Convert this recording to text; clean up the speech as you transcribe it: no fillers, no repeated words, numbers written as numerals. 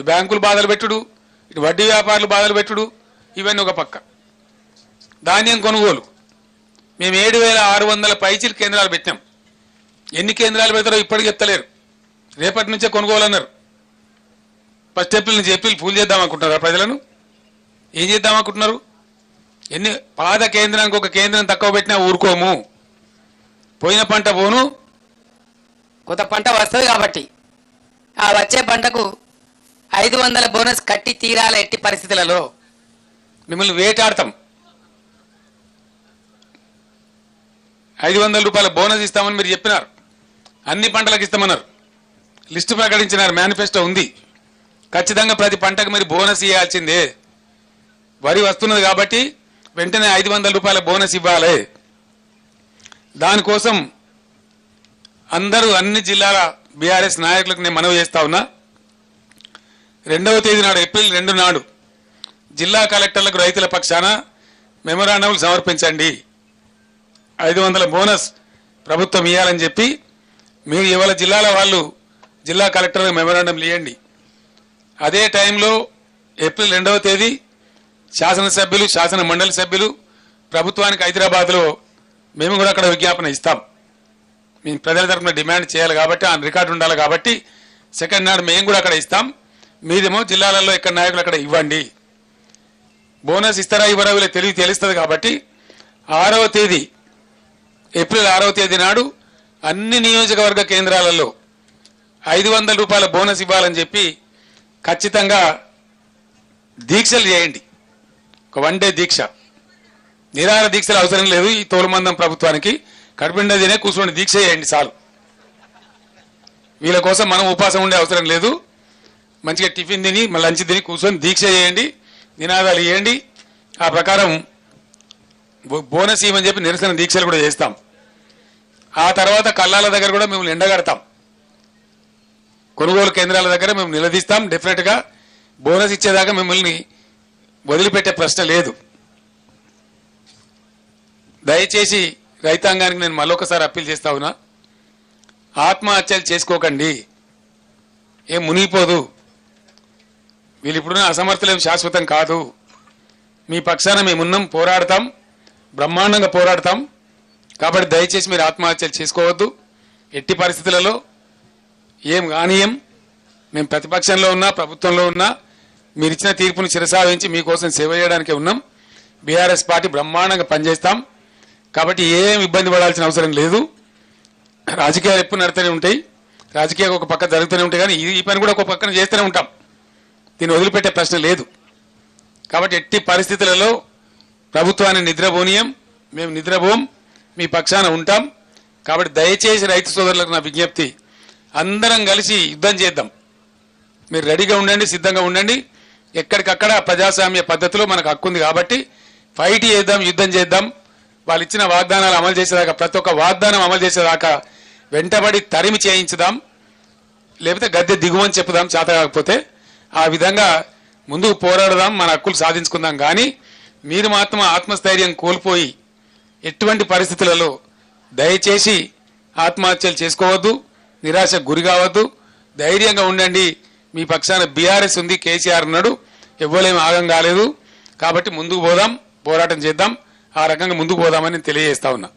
బ్యాంకులు బాధలు పెట్టుడు, ఇటు వడ్డీ వ్యాపారులు బాధలు పెట్టుడు, ఇవన్నీ ఒక పక్క. ధాన్యం కొనుగోలు మేము 7,600 పైచీలు కేంద్రాలు పెట్టాం. ఎన్ని కేంద్రాలు పెడతారో ఇప్పటికి చెప్తలేరు. రేపటి నుంచే కొనుగోలు అన్నారు. ఫస్ట్ ఏప్రిల్ నుంచి ఏప్రిల్ ఫుల్ చేద్దామనుకుంటున్నారు. ప్రజలను ఏం చేద్దామనుకుంటున్నారు? ఎన్ని పాత కేంద్రానికి ఒక కేంద్రం తక్కువ పెట్టినా ఊరుకోము. పోయిన పంట పోను, కొత్త పంట వస్తుంది కాబట్టి ఆ వచ్చే పంటకు 500 బోనస్ కట్టి తీరాల. ఎట్టి పరిస్థితులలో మిమ్మల్ని వేటాడతాం. 500 రూపాయల బోనస్ ఇస్తామని మీరు చెప్పినారు. అన్ని పంటలకు ఇస్తామన్నారు. లిస్టు ప్రకటించినారు. మేనిఫెస్టో ఉంది. ఖచ్చితంగా ప్రతి పంటకు మీరు బోనస్ ఇవ్వాల్సిందే. వరి వస్తున్నది కాబట్టి వెంటనే 500 రూపాయల బోనస్ ఇవ్వాలి. దానికోసం అందరూ అన్ని జిల్లాల బీఆర్ఎస్ నాయకులకు నేను మనవి చేస్తా ఉన్నా. 2వ తేదీ నాడు, ఏప్రిల్ 2 నాడు జిల్లా కలెక్టర్లకు రైతుల పక్షాన మెమోరాండంలు సమర్పించండి. 500 బోనస్ ప్రభుత్వం ఇవ్వాలని చెప్పి మీరు ఇవాళ జిల్లాల వాళ్ళు జిల్లా కలెక్టర్లకు మెమోరాండంలు ఇవ్వండి. అదే టైంలో ఏప్రిల్ 2వ తేదీ శాసనసభ్యులు, శాసన మండలి సభ్యులు ప్రభుత్వానికి హైదరాబాద్లో మేము కూడా అక్కడ విజ్ఞాపన ఇస్తాం. మేము ప్రజల తరఫున డిమాండ్ చేయాలి కాబట్టి, ఆ రికార్డు ఉండాలి కాబట్టి 2nd నాడు మేము కూడా అక్కడ ఇస్తాం. మీదేమో జిల్లాలలో ఎక్కడ నాయకులు అక్కడ ఇవ్వండి. బోనస్ ఇస్తారా ఇవ్వరా వీళ్ళ తెలుస్తుంది కాబట్టి 6వ తేదీ ఏప్రిల్ 6వ తేదీ నాడు అన్ని నియోజకవర్గ కేంద్రాలలో 500 రూపాయల బోనస్ ఇవ్వాలని చెప్పి ఖచ్చితంగా దీక్షలు చేయండి. ఒక 1 డే దీక్ష. నిరాహార దీక్షలు అవసరం లేదు. ఈ తోలుమందం ప్రభుత్వానికి కడుపుండా తినే కూర్చొని దీక్ష చేయండి చాలు. వీళ్ళ కోసం మనం ఉపాసం ఉండే అవసరం లేదు. మంచిగా టిఫిన్ తిని లంచ్ తిని కూర్చొని దీక్ష చేయండి, నినాదాలు ఇవ్వండి. ఆ ప్రకారం బోనస్ ఇవ్వని చెప్పి నిరసన దీక్షలు కూడా చేస్తాం. ఆ తర్వాత కల్లాల దగ్గర కూడా మేము ఎండగడతాం. కొనుగోలు కేంద్రాల దగ్గర మేము నిలదీస్తాం. డెఫినెట్గా బోనస్ ఇచ్చేదాకా మిమ్మల్ని వదిలిపెట్టే ప్రశ్న లేదు. దయచేసి రైతాంగానికి నేను మళ్ళొకసారి అప్పీల్ చేస్తా ఉన్నా. ఆత్మహత్యలు చేసుకోకండి. ఏం మునిగిపోదు. వీళ్ళు ఇప్పుడున్న అసమర్థులేం శాశ్వతం కాదు. మీ పక్షాన మేమున్నాం, పోరాడతాం, బ్రహ్మాండంగా పోరాడతాం. కాబట్టి దయచేసి మీరు ఆత్మహత్యలు చేసుకోవద్దు. ఎట్టి పరిస్థితులలో ఏం కానీయం. మేము ప్రతిపక్షంలో ఉన్నా, ప్రభుత్వంలో ఉన్నా మీరు ఇచ్చిన తీర్పును శిరసావహించి మీకోసం సేవ చేయడానికే ఉన్నాం. బీఆర్ఎస్ పార్టీ బ్రహ్మాండంగా పనిచేస్తాం. కాబట్టి ఏం ఇబ్బంది పడాల్సిన అవసరం లేదు. రాజకీయాలు ఎప్పుడు నడుతూనే ఉంటాయి, రాజకీయాలు ఒక పక్క జరుగుతూనే ఉంటాయి. కానీ ఈ పని కూడా ఒక పక్కన చేస్తూనే ఉంటాం. దీన్ని వదిలిపెట్టే ప్రశ్న లేదు. కాబట్టి ఎట్టి పరిస్థితులలో ప్రభుత్వాన్ని నిద్రపోనీయం, మేము నిద్రపోం, మీ పక్షాన ఉంటాం. కాబట్టి దయచేసి రైతు సోదరులకు నా విజ్ఞప్తి, అందరం కలిసి యుద్ధం చేద్దాం. మీరు రెడీగా ఉండండి, సిద్ధంగా ఉండండి. ఎక్కడికక్కడ ప్రజాస్వామ్య పద్ధతిలో మనకు హక్కు ఉంది కాబట్టి ఫైట్ చేద్దాం, యుద్ధం చేద్దాం. వాళ్ళు ఇచ్చిన వాగ్దానాలు అమలు చేసేదాకా, ప్రతి ఒక్క వాగ్దానం అమలు చేసేదాకా వెంటబడి తరిమి చేయించుదాం. లేకపోతే గద్దె దిగుమని చెప్పుదాం చేత కాకపోతే. ఆ విధంగా ముందుకు పోరాడదాం, మన హక్కులు సాధించుకుందాం. కానీ మీరు మాత్రం ఆత్మస్థైర్యం కోల్పోయి ఎటువంటి పరిస్థితులలో దయచేసి ఆత్మహత్యలు చేసుకోవద్దు, నిరాశకు గురి కావద్దు. ధైర్యంగా ఉండండి. మీ పక్షాన బీఆర్ఎస్ ఉంది, కేసీఆర్ ఉన్నాడు, ఎవ్వలేం ఆగం కాలేదు. కాబట్టి ముందుకు పోదాం, పోరాటం చేద్దాం. ఆ రకంగా ముందుకు పోదామని తెలియజేస్తా ఉన్నా.